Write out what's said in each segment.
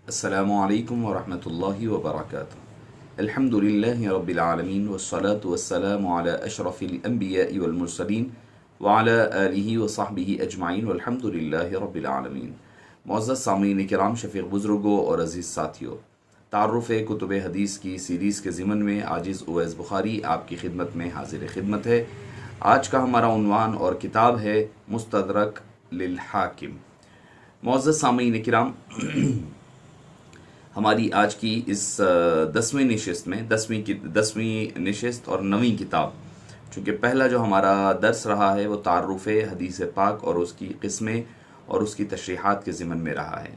السلام علیکم ورحمۃ اللہ وبرکاتہ۔ الحمد للہ رب العالمین والصلاة والسلام علی اشرف الانبیاء والمرسلین وعلی آلہ وصحبہ اجمعین والحمد للہ رب العالمین۔ معزز سامعین کرام، شفیق بزرگوں اور عزیز ساتھیوں، تعارف کتب حدیث کی سیریز کے ضمن میں عاجز اویس بخاری آپ کی خدمت میں حاضر خدمت ہے۔ آج کا ہمارا عنوان اور کتاب ہے مستدرک للحاکم۔ معزز سامعین کرام، ہماری آج کی اس 10ویں نشست میں 10ویں نشست اور 9ویں کتاب، چونکہ پہلا جو ہمارا درس رہا ہے وہ تعارف حدیث پاک اور اس کی قسمیں اور اس کی تشریحات کے ضمن میں رہا ہے۔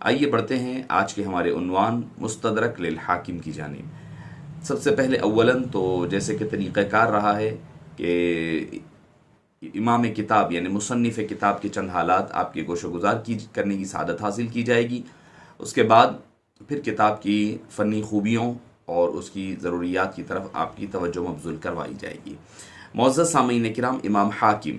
آئیے بڑھتے ہیں آج کے ہمارے عنوان مستدرک للحاکم کی جانب۔ سب سے پہلے اولاً تو جیسے کہ طریقہ کار رہا ہے کہ امام کتاب یعنی مصنف کتاب کے چند حالات آپ کے گوش و گزار کرنے کی سعادت حاصل کی جائے گی۔ اس کے بعد پھر کتاب کی فنی خوبیوں اور اس کی ضروریات کی طرف آپ کی توجہ مبذول کروائی جائے گی۔ معزز سامعین کرام، امام حاکم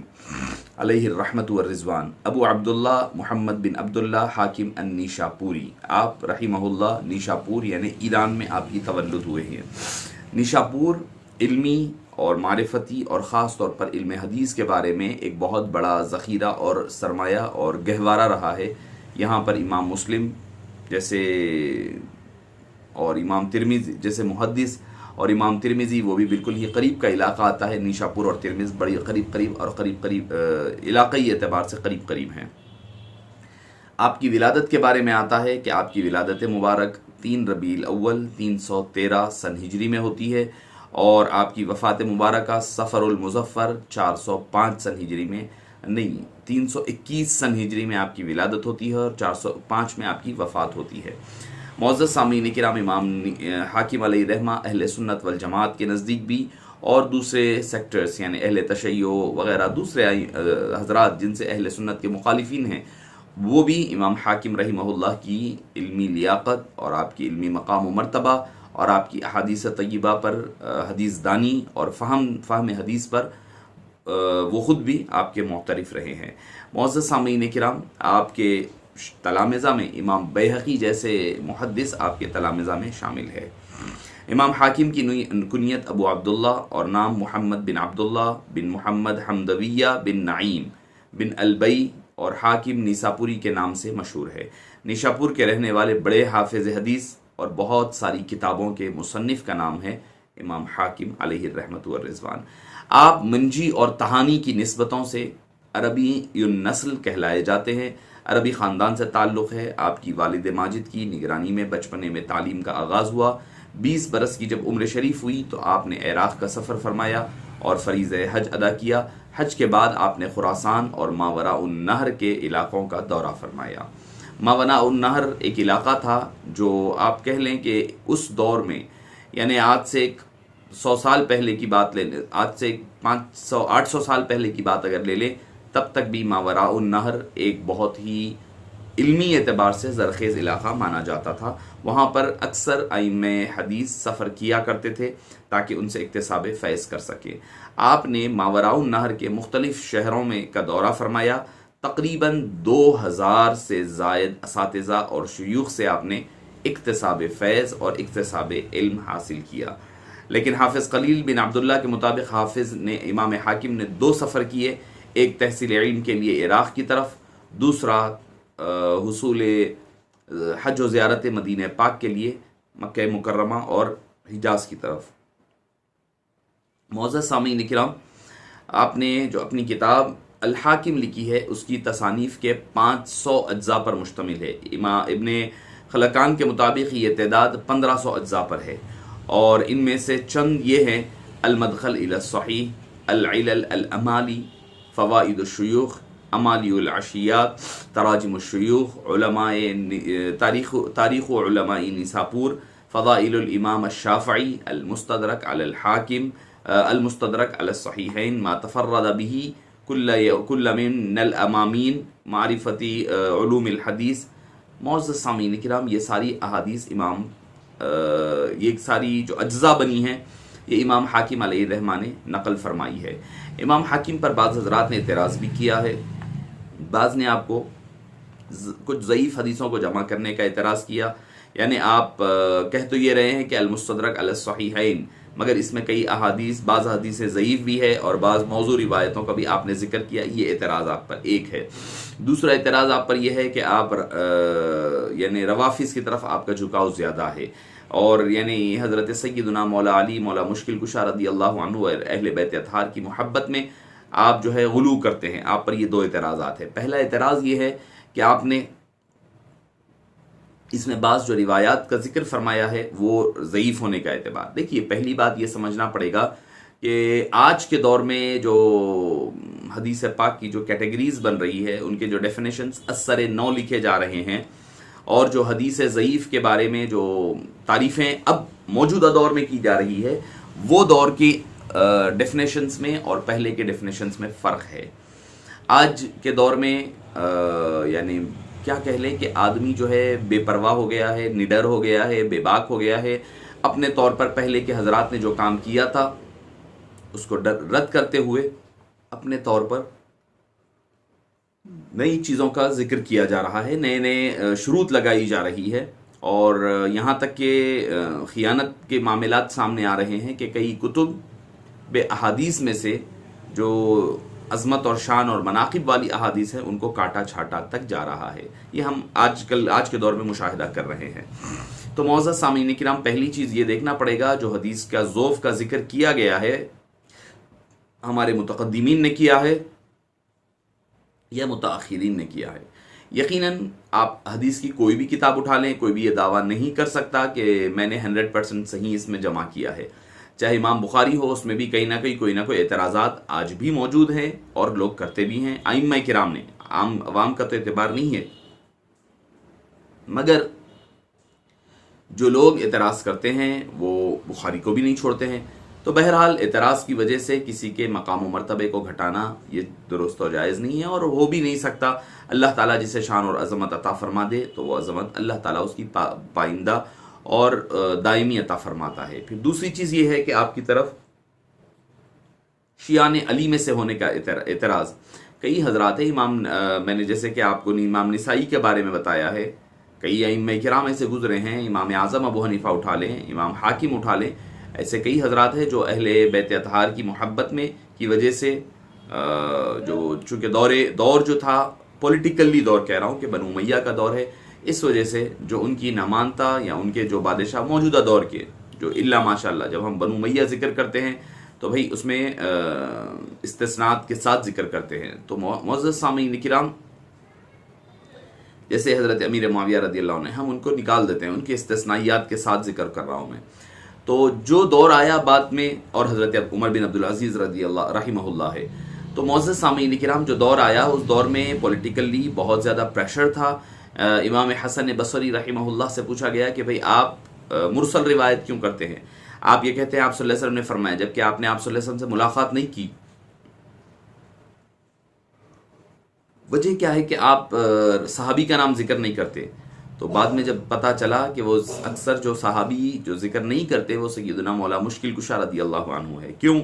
علیہ الرحمۃ والرضوان ابو عبداللہ محمد بن عبداللہ حاکم النیشاپوری، آپ رحمہ اللہ نیشاپور یعنی ایران میں آپ کی تولد ہوئے ہیں۔ نیشاپور علمی اور معرفتی اور خاص طور پر علم حدیث کے بارے میں ایک بہت بڑا ذخیرہ اور سرمایہ اور گہوارہ رہا ہے۔ یہاں پر امام مسلم جیسے اور امام ترمذی جیسے محدث اور امام ترمذی، وہ بھی بالکل ہی قریب کا علاقہ آتا ہے۔ نیشاپور اور ترمذ بڑی قریب علاقائی اعتبار سے قریب ہیں۔ آپ کی ولادت کے بارے میں آتا ہے کہ آپ کی ولادت مبارک 3 ربیع الاول 313 سن ہجری میں ہوتی ہے، اور آپ کی وفات مبارکہ صفر المظفر 405 سن ہجری میں نہیں 321 سن ہجری میں آپ کی ولادت ہوتی ہے اور 405 میں آپ کی وفات ہوتی ہے۔ معزز سامعین کرام، امام حاکم علیہ رحمہ اہل سنت والجماعت کے نزدیک بھی اور دوسرے سیکٹرز یعنی اہل تشیع وغیرہ دوسرے حضرات جن سے اہل سنت کے مخالفین ہیں، وہ بھی امام حاکم رحمہ اللہ کی علمی لیاقت اور آپ کی علمی مقام و مرتبہ اور آپ کی احادیث طیبہ پر حدیث دانی اور فہم حدیث پر وہ خود بھی آپ کے معترف رہے ہیں۔ معزز سامعین کرام، آپ کے تلامذہ میں امام بیہقی جیسے محدث آپ کے تلامذہ میں شامل ہے۔ امام حاکم کی کنیت ابو عبداللہ اور نام محمد بن عبداللہ بن محمد حمدویہ بن نعیم بن البئی اور حاکم نیساپوری کے نام سے مشہور ہے۔ نیشاپور کے رہنے والے بڑے حافظ حدیث اور بہت ساری کتابوں کے مصنف کا نام ہے امام حاکم علیہ الرحمۃ والرضوان۔ آپ منجی اور تہانی کی نسبتوں سے عربی النسل کہلائے جاتے ہیں۔ عربی خاندان سے تعلق ہے۔ آپ کی والد ماجد کی نگرانی میں بچپنے میں تعلیم کا آغاز ہوا۔ 20 برس کی جب عمر شریف ہوئی تو آپ نے عراق کا سفر فرمایا اور فریضہ حج ادا کیا۔ حج کے بعد آپ نے خراسان اور ماوراء النہر کے علاقوں کا دورہ فرمایا۔ ماوراء النہر ایک علاقہ تھا جو آپ کہہ لیں کہ اس دور میں یعنی آج سے 100 سال پہلے کی بات لے لیں، آج سے 800 سال پہلے کی بات اگر لے لیں، تب تک بھی ماوراء النہر ایک بہت ہی علمی اعتبار سے زرخیز علاقہ مانا جاتا تھا۔ وہاں پر اکثر ائمہ حدیث سفر کیا کرتے تھے تاکہ ان سے اکتساب فیض کر سکیں۔ آپ نے ماوراء النہر کے مختلف شہروں میں کا دورہ فرمایا۔ تقریباً 2000 سے زائد اساتذہ اور شیوخ سے آپ نے اکتساب فیض اور اکتساب علم حاصل کیا۔ لیکن حافظ خلیل بن عبداللہ کے مطابق حافظ نے امام حاکم نے 2 سفر کیے، ایک تحصیل علم کے لیے عراق کی طرف، دوسرا حصول حج و زیارت مدینہ پاک کے لیے مکہ مکرمہ اور حجاز کی طرف۔ معزز سامعین کرام، آپ نے جو اپنی کتاب الحاکم لکھی ہے اس کی تصانیف کے 500 اجزاء پر مشتمل ہے۔ ابن خلقان کے مطابق یہ تعداد 1500 اجزاء پر ہے، اور ان میں سے چند یہ ہیں: المدخل الی الصحیح، العلل الامالی، فوائد الشیوخ، امالی العشیات، تراجم الشیوخ، تاریخ علماء نیساپور، فضائل الامام الشافعی، المستدرک علی الحاکم، المستدرک علی الصحیحین، ما تفرد به کل من الامامین، معرفتی علوم الحدیث۔ معزز سامعین کرام، یہ ساری احادیث یہ ساری جو اجزاء بنی ہیں یہ امام حاکم علیہ الرحمہ نے نقل فرمائی ہے۔ امام حاکم پر بعض حضرات نے اعتراض بھی کیا ہے، بعض نے آپ کو کچھ ضعیف حدیثوں کو جمع کرنے کا اعتراض کیا، یعنی آپ کہہ تو یہ رہے ہیں کہ المستدرک علی الصحیحین، مگر اس میں کئی احادیث، بعض حدیثیں ضعیف بھی ہے اور بعض موضوع روایتوں کا بھی آپ نے ذکر کیا، یہ اعتراض آپ پر ایک ہے۔ دوسرا اعتراض آپ پر یہ ہے کہ آپ یعنی روافظ کی طرف آپ کا جھکاؤ زیادہ ہے، اور یعنی حضرت سیدنا مولا علی مولا مشکل کشا رضی اللہ عنہ اور اہل بیت اطہار کی محبت میں آپ جو ہے غلو کرتے ہیں۔ آپ پر یہ دو اعتراضات ہیں۔ پہلا اعتراض یہ ہے کہ آپ نے اس میں بعض جو روایات کا ذکر فرمایا ہے وہ ضعیف ہونے کا اعتبار۔ دیکھیے، پہلی بات یہ سمجھنا پڑے گا کہ آج کے دور میں جو حدیث پاک کی جو کیٹیگریز بن رہی ہے، ان کے جو ڈیفینیشنز اثر نو لکھے جا رہے ہیں، اور جو حدیث ضعیف کے بارے میں جو تعریفیں اب موجودہ دور میں کی جا رہی ہے، وہ دور کی ڈیفینیشنز میں اور پہلے کے ڈیفینیشنز میں فرق ہے۔ آج کے دور میں یعنی کیا کہہ لیں کہ آدمی جو ہے بے پرواہ ہو گیا ہے، نڈر ہو گیا ہے، بے باک ہو گیا ہے، اپنے طور پر پہلے کے حضرات نے جو کام کیا تھا اس کو رد کرتے ہوئے اپنے طور پر نئی چیزوں کا ذکر کیا جا رہا ہے، نئے نئے شروط لگائی جا رہی ہے، اور یہاں تک کہ خیانت کے معاملات سامنے آ رہے ہیں کہ کئی کتب احادیث میں سے جو عظمت اور شان اور مناقب والی احادیث ہیں ان کو کاٹا چھاٹا تک جا رہا ہے۔ یہ ہم آج کے دور میں مشاہدہ کر رہے ہیں۔ تو معزز سامعین کرام، پہلی چیز یہ دیکھنا پڑے گا جو حدیث کا ضعف کا ذکر کیا گیا ہے، ہمارے متقدمین نے کیا ہے یا متاخرین نے کیا ہے۔ یقیناً آپ حدیث کی کوئی بھی کتاب اٹھا لیں، کوئی بھی یہ دعویٰ نہیں کر سکتا کہ میں نے 100% صحیح اس میں جمع کیا ہے۔ چاہے امام بخاری ہو، اس میں بھی کہیں نہ کہیں کوئی نہ کوئی اعتراضات آج بھی موجود ہیں اور لوگ کرتے بھی ہیں، ائمہ کرام نے، عام عوام کا تو اعتبار نہیں ہے، مگر جو لوگ اعتراض کرتے ہیں وہ بخاری کو بھی نہیں چھوڑتے ہیں۔ تو بہرحال اعتراض کی وجہ سے کسی کے مقام و مرتبے کو گھٹانا یہ درست و جائز نہیں ہے، اور ہو بھی نہیں سکتا۔ اللہ تعالیٰ جسے شان اور عظمت عطا فرما دے تو وہ عظمت اللہ تعالیٰ اس کی پائندہ اور دائمی عطا فرماتا ہے۔ پھر دوسری چیز یہ ہے کہ آپ کی طرف شیعان علی میں سے ہونے کا اعتراض کئی حضرات ہیں۔ میں نے جیسے کہ آپ کو امام نسائی کے بارے میں بتایا ہے، کئی ائمہ کرام ایسے گزرے ہیں، امام اعظم ابو حنیفہ اٹھا لیں، امام حاکم اٹھا لیں، ایسے کئی حضرات ہیں جو اہل بیت اطہار کی محبت میں کی وجہ سے جو چونکہ دور جو تھا پولیٹیکلی دور کہہ رہا ہوں کہ بنو امیہ کا دور ہے، اس وجہ سے جو ان کی نہ مانتا یا ان کے جو بادشاہ موجودہ دور کے جو اللہ ماشاءاللہ، جب ہم بنو امیہ ذکر کرتے ہیں تو بھئی اس میں استثناءات کے ساتھ ذکر کرتے ہیں۔ تو معزز سامعین کرام، جیسے حضرت امیر معاویہ رضی اللہ عنہ، ہم ان کو نکال دیتے ہیں، ان کے استثنائیات کے ساتھ ذکر کر رہا ہوں میں۔ تو جو دور آیا بعد میں، اور حضرت عمر بن عبدالعزیز رضی اللہ رحمہ اللہ ہے، تو معزز سامعین کرام جو دور آیا اس دور میں پولیٹیکلی بہت زیادہ پریشر تھا۔ امام حسن بصری رحمہ اللہ سے پوچھا گیا کہ بھئی آپ مرسل روایت کیوں کرتے ہیں؟ آپ یہ کہتے ہیں آپ صلی اللہ علیہ وسلم نے فرمایا، جبکہ آپ نے آپ صلی اللہ علیہ وسلم سے ملاقات نہیں کی۔ وجہ کیا ہے کہ آپ صحابی کا نام ذکر نہیں کرتے؟ تو بعد میں جب پتہ چلا کہ وہ اکثر جو صحابی جو ذکر نہیں کرتے وہ سیدنا مولا مشکل کشا رضی اللہ عنہ ہے۔ کیوں؟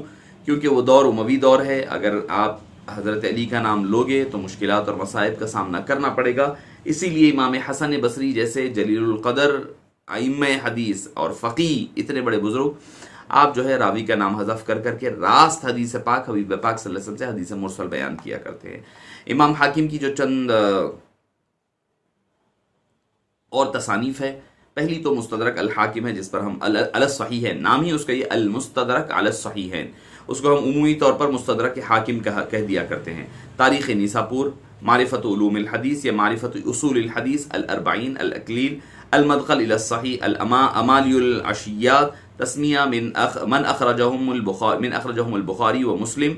کیونکہ وہ دور اموی دور ہے، اگر آپ حضرت علی کا نام لوگے تو مشکلات اور مصائب کا سامنا کرنا پڑے گا۔ اسی لیے امام حسن بصری جیسے جلیل القدر ائمہ حدیث اور فقیہ، اتنے بڑے بزرگ، آپ جو ہے راوی کا نام حذف کر کر کے راست حدیث پاک حبیب پاک صلی اللہ علیہ وسلم سے حدیث مرسل بیان کیا کرتے ہیں۔ امام حاکم کی جو چند اور تصانیف ہے، پہلی تو مستدرک الحاکم ہے، جس پر ہم علی الصحیحین، نام ہی اس کا یہ المستدرک علی الصحیحین، اس کو ہم عمومی طور پر مستدرک حاکم کہہ دیا کرتے ہیں۔ تاریخ نیساپور، معرفت علوم الحدیث یا معرفت اصول الحدیث، الاربعین، الاکلیل، المدخل الى الصحیح، امالی العشیات، تسمیہ من اخرجهم البخاری و مسلم،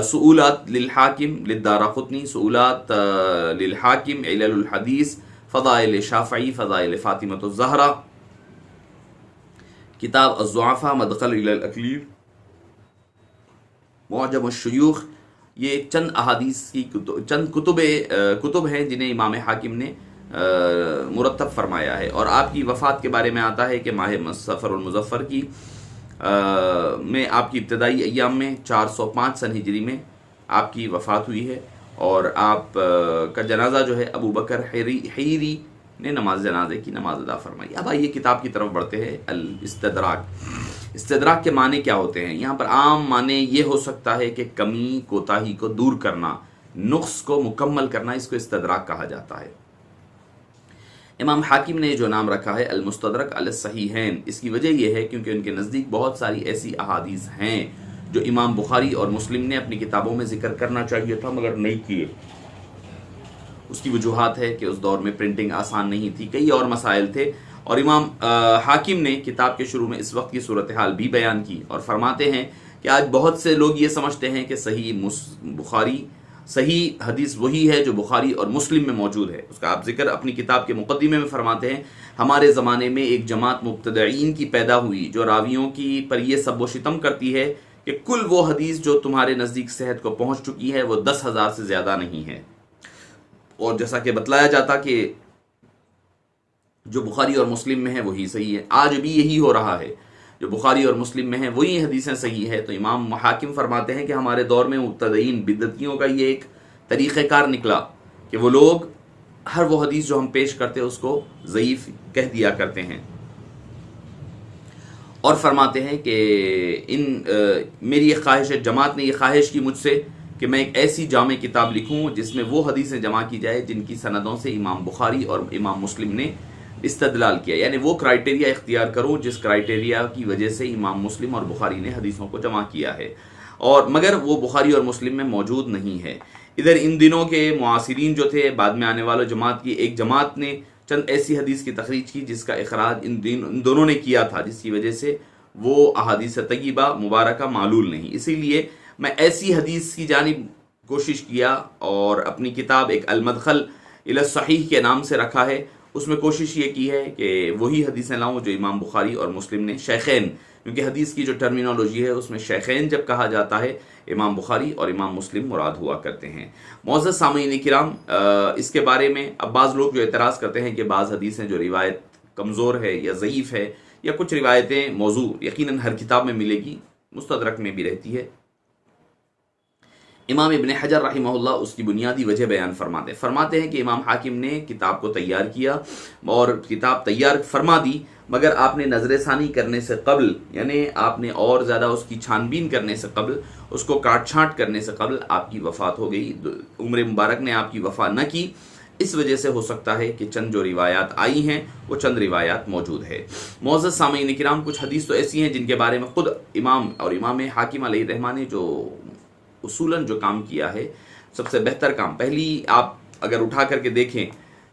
سؤولات للحاکم للدارقطنی، سؤولات للحاکم، علل الحدیث، فضائل شافعی، فضائل فاطمۃ الزہرا، کتاب الضعفاء، مدخل الى الاکلیل، معجم الشیوخ۔ یہ چند احادیث کی چند کتب ہیں جنہیں امام حاکم نے مرتب فرمایا ہے۔ اور آپ کی وفات کے بارے میں آتا ہے کہ ماہ صفر المظفر کی میں آپ کی ابتدائی ایام میں 405 سن ہجری میں آپ کی وفات ہوئی ہے، اور آپ کا جنازہ جو ہے ابو بکر حیری نے نماز جنازے کی نماز ادا فرمائی۔ اب آئیے کتاب کی طرف بڑھتے ہیں۔ الاستدراک، استدراک کے معنی کیا ہوتے ہیں؟ یہاں پر عام معنی یہ ہو سکتا ہے کہ کمی کوتاہی کو دور کرنا، نقص کو مکمل کرنا، اس کو استدراک کہا جاتا ہے۔ امام حاکم نے جو نام رکھا ہے المستدرک علی الصحیحین، اس کی وجہ یہ ہے کیونکہ ان کے نزدیک بہت ساری ایسی احادیث ہیں جو امام بخاری اور مسلم نے اپنی کتابوں میں ذکر کرنا چاہیے تھا مگر نہیں کیے۔ اس کی وجوہات ہے کہ اس دور میں پرنٹنگ آسان نہیں تھی، کئی اور مسائل تھے، اور امام حاکم نے کتاب کے شروع میں اس وقت کی صورتحال بھی بیان کی اور فرماتے ہیں کہ آج بہت سے لوگ یہ سمجھتے ہیں کہ صحیح حدیث وہی ہے جو بخاری اور مسلم میں موجود ہے۔ اس کا آپ ذکر اپنی کتاب کے مقدمے میں فرماتے ہیں، ہمارے زمانے میں ایک جماعت مبتدعین کی پیدا ہوئی جو راویوں کی پر یہ سب و شتم کرتی ہے کہ کل وہ حدیث جو تمہارے نزدیک صحت کو پہنچ چکی ہے وہ 10,000 سے زیادہ نہیں ہے، اور جیسا کہ بتلایا جاتا کہ جو بخاری اور مسلم میں ہے وہی صحیح ہے۔ آج بھی یہی ہو رہا ہے، جو بخاری اور مسلم میں ہیں وہی حدیثیں صحیح ہے۔ تو امام حاکم فرماتے ہیں کہ ہمارے دور میں مبتدئین بدعتیوں کا یہ ایک طریقہ کار نکلا کہ وہ لوگ ہر وہ حدیث جو ہم پیش کرتے اس کو ضعیف کہہ دیا کرتے ہیں، اور فرماتے ہیں کہ میری یہ خواہش ہے، جماعت نے یہ خواہش کی مجھ سے کہ میں ایک ایسی جامع کتاب لکھوں جس میں وہ حدیثیں جمع کی جائے جن کی سندوں سے امام بخاری اور امام مسلم نے استدلال کیا، یعنی وہ کرائٹیریا اختیار کروں جس کرائٹیریا کی وجہ سے امام مسلم اور بخاری نے حدیثوں کو جمع کیا ہے، اور مگر وہ بخاری اور مسلم میں موجود نہیں ہے۔ ادھر ان دنوں کے معاصرین جو تھے، بعد میں آنے والوں جماعت کی ایک جماعت نے چند ایسی حدیث کی تخریج کی جس کا اخراج ان دونوں نے کیا تھا، جس کی وجہ سے وہ احادیث طیبہ مبارکہ معلول نہیں۔ اسی لیے میں ایسی حدیث کی جانب کوشش کیا، اور اپنی کتاب ایک المدخل الی الصحیح کے نام سے رکھا ہے، اس میں کوشش یہ کی ہے کہ وہی حدیثیں لاؤں جو امام بخاری اور مسلم نے، شیخین، کیونکہ حدیث کی جو ٹرمینالوجی ہے اس میں شیخین جب کہا جاتا ہے امام بخاری اور امام مسلم مراد ہوا کرتے ہیں۔ معزز سامعین کرام، اس کے بارے میں اب بعض لوگ جو اعتراض کرتے ہیں کہ بعض حدیثیں جو روایت کمزور ہے یا ضعیف ہے، یا کچھ روایتیں موضوع، یقیناً ہر کتاب میں ملے گی، مستدرک میں بھی رہتی ہے۔ امام ابن حجر رحمہ اللہ اس کی بنیادی وجہ بیان فرماتے ہیں کہ امام حاکم نے کتاب کو تیار کیا اور کتاب تیار فرما دی، مگر آپ نے نظر ثانی کرنے سے قبل، یعنی آپ نے اور زیادہ اس کی چھان بین کرنے سے قبل، اس کو کاٹ چھانٹ کرنے سے قبل آپ کی وفات ہو گئی، عمر مبارک نے آپ کی وفا نہ کی۔ اس وجہ سے ہو سکتا ہے کہ چند جو روایات آئی ہیں وہ چند روایات موجود ہے۔ معزز سامعین کرام، کچھ حدیث تو ایسی ہیں جن کے بارے میں خود امام حاکم علیہ الرحمہ نے جو اصولاً جو کام کیا ہے، سب سے بہتر کام، پہلی آپ اگر اٹھا کر کے دیکھیں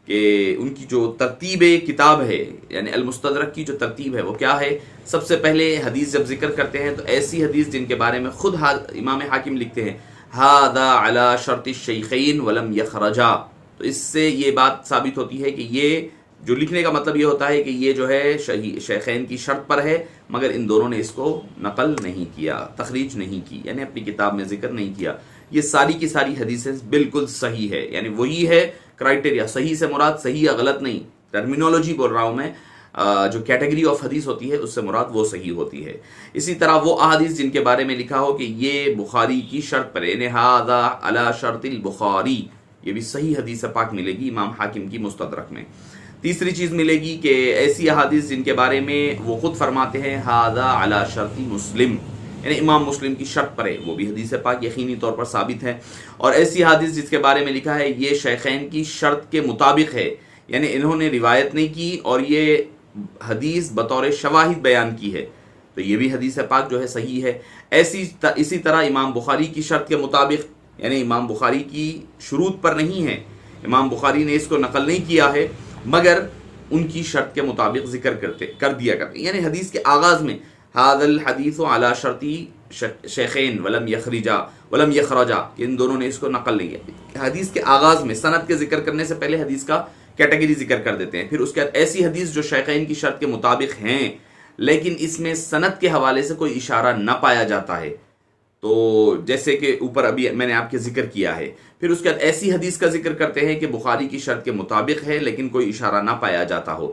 کہ ان کی جو ترتیب کتاب ہے، یعنی المستدرک کی جو ترتیب ہے وہ کیا ہے؟ سب سے پہلے حدیث جب ذکر کرتے ہیں تو ایسی حدیث جن کے بارے میں خود امام حاکم لکھتے ہیں ھذا علی شرط الشیخین ولم یخرجا، تو اس سے یہ بات ثابت ہوتی ہے کہ یہ جو لکھنے کا مطلب یہ ہوتا ہے کہ یہ جو ہے شیخین کی شرط پر ہے، مگر ان دونوں نے اس کو نقل نہیں کیا، تخریج نہیں کی، یعنی اپنی کتاب میں ذکر نہیں کیا۔ یہ ساری کی ساری حدیثیں بالکل صحیح ہے، یعنی وہی ہے کرائٹیریا، صحیح سے مراد صحیح یا غلط نہیں، ٹرمینالوجی بول رہا ہوں میں، جو کیٹیگری آف حدیث ہوتی ہے اس سے مراد وہ صحیح ہوتی ہے۔ اسی طرح وہ احادیث جن کے بارے میں لکھا ہو کہ یہ بخاری کی شرط پر، یعنی ھذا علی شرط البخاری، یہ بھی صحیح حدیث پاک ملے گی امام حاکم کی مستدرک میں۔ تیسری چیز ملے گی کہ ایسی احادیث جن کے بارے میں وہ خود فرماتے ہیں ھذا علی شرط مسلم، یعنی امام مسلم کی شرط پر ہے، وہ بھی حدیث پاک یقینی طور پر ثابت ہے۔ اور ایسی حدیث جس کے بارے میں لکھا ہے یہ شیخین کی شرط کے مطابق ہے، یعنی انہوں نے روایت نہیں کی اور یہ حدیث بطور شواہد بیان کی ہے، تو یہ بھی حدیث پاک جو ہے صحیح ہے۔ اسی طرح امام بخاری کی شرط کے مطابق، یعنی امام بخاری کی شروط پر نہیں ہے، امام بخاری نے اس کو نقل نہیں کیا ہے، مگر ان کی شرط کے مطابق ذکر کر دیا کرتے، یعنی حدیث کے آغاز میں ھذا الحدیث علی شرطی شیخین ولم یخرجا، کہ ان دونوں نے اس کو نقل نہیں کیا۔ حدیث کے آغاز میں سند کے ذکر کرنے سے پہلے حدیث کا کیٹیگری ذکر کر دیتے ہیں، پھر اس کے بعد ایسی حدیث جو شیخین کی شرط کے مطابق ہیں لیکن اس میں سند کے حوالے سے کوئی اشارہ نہ پایا جاتا ہے، تو جیسے کہ اوپر ابھی میں نے آپ کے ذکر کیا ہے، پھر اس کے بعد ایسی حدیث کا ذکر کرتے ہیں کہ بخاری کی شرط کے مطابق ہے لیکن کوئی اشارہ نہ پایا جاتا ہو۔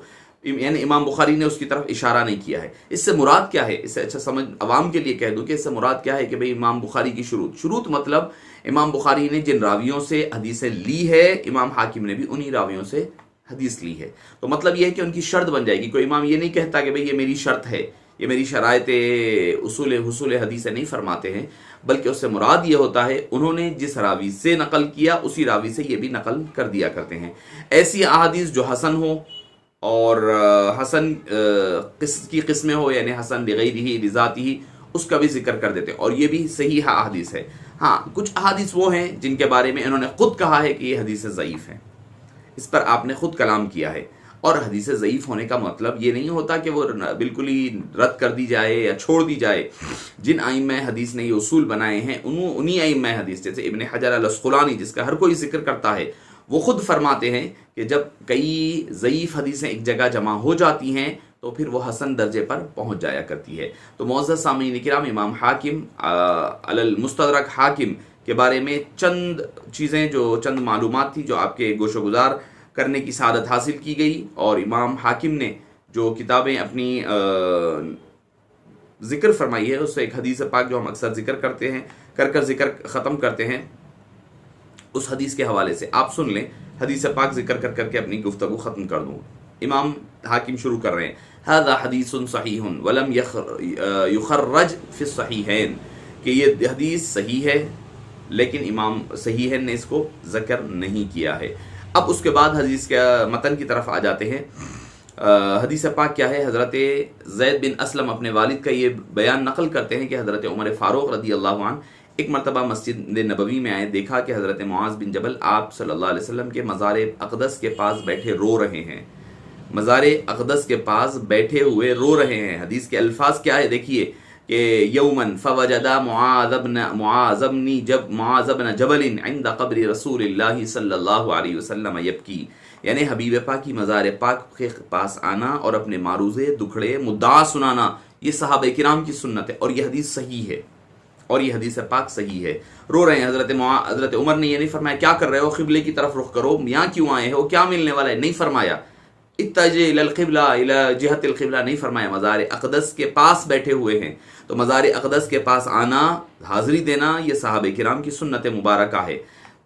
یعنی امام بخاری نے اس کی طرف اشارہ نہیں کیا ہے۔ اس سے مراد کیا ہے؟ اس سے اچھا سمجھ عوام کے لیے کہہ دوں کہ اس سے مراد کیا ہے کہ بھئی امام بخاری کی شروط مطلب امام بخاری نے جن راویوں سے حدیثیں لی ہے، امام حاکم نے بھی انہی راویوں سے حدیث لی ہے۔ تو مطلب یہ ہے کہ ان کی شرط بن جائے گی۔ کوئی امام یہ نہیں کہتا کہ بھئی یہ میری شرط ہے، یہ میری شرائط حصول حدیث نہیں فرماتے ہیں، بلکہ اس سے مراد یہ ہوتا ہے انہوں نے جس راوی سے نقل کیا اسی راوی سے یہ بھی نقل کر دیا کرتے ہیں۔ ایسی احادیث جو حسن ہو اور حسن کی قسمیں ہو، یعنی حسن بغیرہ لذاتہ، اس کا بھی ذکر کر دیتے ہیں، اور یہ بھی صحیح احادیث ہے۔ ہاں، کچھ احادیث وہ ہیں جن کے بارے میں انہوں نے خود کہا ہے کہ یہ حدیث ضعیف ہیں، اس پر آپ نے خود کلام کیا ہے۔ اور حدیث ضعیف ہونے کا مطلب یہ نہیں ہوتا کہ وہ بالکل ہی رد کر دی جائے یا چھوڑ دی جائے۔ جن ائمہ حدیث نے یہ اصول بنائے ہیں انہی ائمہ حدیث، جیسے ابن حجر العسقلانی جس کا ہر کوئی ذکر کرتا ہے، وہ خود فرماتے ہیں کہ جب کئی ضعیف حدیثیں ایک جگہ جمع ہو جاتی ہیں تو پھر وہ حسن درجے پر پہنچ جایا کرتی ہے۔ تو معزز سامعین کرام، امام حاکم علی المستدرک حاکم کے بارے میں چند چیزیں، جو چند معلومات تھی جو آپ کے گوش و گزار کرنے کی سعادت حاصل کی گئی، اور امام حاکم نے جو کتابیں اپنی ذکر فرمائی ہے اس سے ایک حدیث پاک جو ہم اکثر ذکر کرتے ہیں، کر ذکر ختم کرتے ہیں، اس حدیث کے حوالے سے آپ سن لیں۔ حدیث پاک ذکر کر کے اپنی گفتگو ختم کر دوں۔ امام حاکم شروع کر رہے ہیں، ھذا حدیث صحیح ولم یخرج فی الصحیحین، کہ یہ حدیث صحیح ہے لیکن امام صحیحین نے اس کو ذکر نہیں کیا ہے۔ اب اس کے بعد حدیث کے متن کی طرف آ جاتے ہیں۔ حدیث پاک کیا ہے؟ حضرت زید بن اسلم اپنے والد کا یہ بیان نقل کرتے ہیں کہ حضرت عمر فاروق رضی اللہ عنہ ایک مرتبہ مسجد نبوی میں آئے، دیکھا کہ حضرت معاذ بن جبل آپ صلی اللہ علیہ وسلم کے مزار اقدس کے پاس بیٹھے رو رہے ہیں، مزار اقدس کے پاس بیٹھے ہوئے رو رہے ہیں۔ حدیث کے الفاظ کیا ہے دیکھیے کہ یومن فوجدا معاذ بن جبل عند قبر رسول اللہ صلی اللہ علیہ وسلم یبکی، یعنی حبیب پاک کی مزار پاک کے پاس آنا اور اپنے معروضے دکھڑے مدعا سنانا، یہ صحابہ کرام کی سنت ہے، اور یہ حدیث صحیح ہے، اور یہ حدیث پاک صحیح ہے۔ رو رہے ہیں حضرت عمر نے یہ نہیں فرمایا کیا کر رہے ہو، قبلے کی طرف رخ کرو، یہاں کیوں آئے ہو، کیا ملنے والا ہے، نہیں فرمایا اتجہ الی القبلہ، الی جہت القبلہ، نہیں فرمایا، مزار اقدس کے پاس بیٹھے ہوئے ہیں۔ تو مزار اقدس کے پاس آنا، حاضری دینا، یہ صحابہ کرام کی سنت مبارکہ ہے۔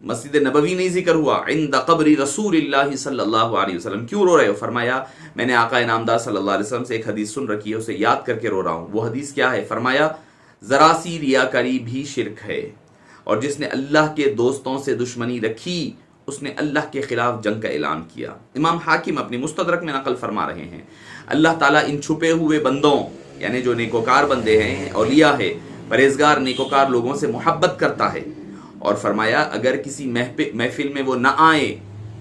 مسجد نبوی نہیں ذکر ہوا، عند قبر رسول اللہ صلی اللہ علیہ وسلم، کیوں رو رہے ہو؟ فرمایا میں نے آقا انعامدار صلی اللہ علیہ وسلم سے ایک حدیث سن رکھی ہے، اسے یاد کر کے رو رہا ہوں۔ وہ حدیث کیا ہے؟ فرمایا ذرا سی ریاکاری بھی شرک ہے، اور جس نے اللہ کے دوستوں سے دشمنی رکھی اس نے اللہ کے خلاف جنگ کا اعلان کیا۔ امام حاکم اپنی مستدرک میں نقل فرما رہے ہیں، اللہ تعالیٰ ان چھپے ہوئے بندوں، یعنی جو نیکوکار بندے ہیں، اولیاء ہے، پرہیزگار نیکوکار لوگوں سے محبت کرتا ہے، اور فرمایا اگر کسی محفل میں وہ نہ آئے،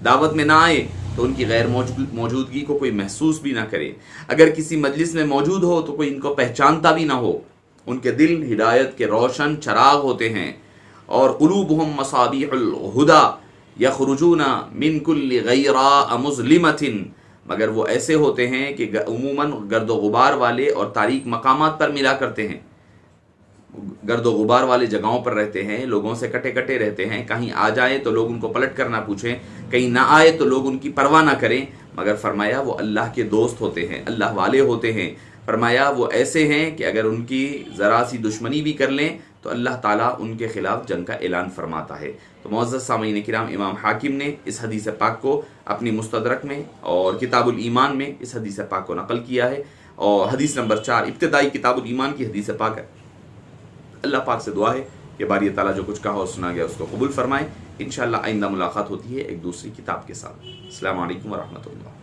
دعوت میں نہ آئے، تو ان کی غیر موجودگی کو کوئی محسوس بھی نہ کرے، اگر کسی مجلس میں موجود ہو تو کوئی ان کو پہچانتا بھی نہ ہو۔ ان کے دل ہدایت کے روشن چراغ ہوتے ہیں، اور قلوبہم مصابیح الہدی یخرجون من کل غیراء مظلمۃ، مگر وہ ایسے ہوتے ہیں کہ عموماً گرد و غبار والے اور تاریک مقامات پر ملا کرتے ہیں، گرد و غبار والے جگہوں پر رہتے ہیں، لوگوں سے کٹے کٹے رہتے ہیں، کہیں آ جائیں تو لوگ ان کو پلٹ کر نہ پوچھیں، کہیں نہ آئے تو لوگ ان کی پرواہ نہ کریں، مگر فرمایا وہ اللہ کے دوست ہوتے ہیں، اللہ والے ہوتے ہیں۔ فرمایا وہ ایسے ہیں کہ اگر ان کی ذرا سی دشمنی بھی کر لیں تو اللہ تعالیٰ ان کے خلاف جنگ کا اعلان فرماتا ہے۔ تو معزز سامعین کرام، امام حاکم نے اس حدیث پاک کو اپنی مستدرک میں اور کتاب الایمان میں اس حدیث پاک کو نقل کیا ہے، اور حدیث نمبر 4 ابتدائی کتاب الایمان کی حدیث پاک ہے۔ اللہ پاک سے دعا ہے کہ باری تعالیٰ جو کچھ کہا اور سنا گیا اس کو قبول فرمائے۔ انشاءاللہ آئندہ ملاقات ہوتی ہے ایک دوسری کتاب کے ساتھ۔ السلام علیکم ورحمۃ اللہ۔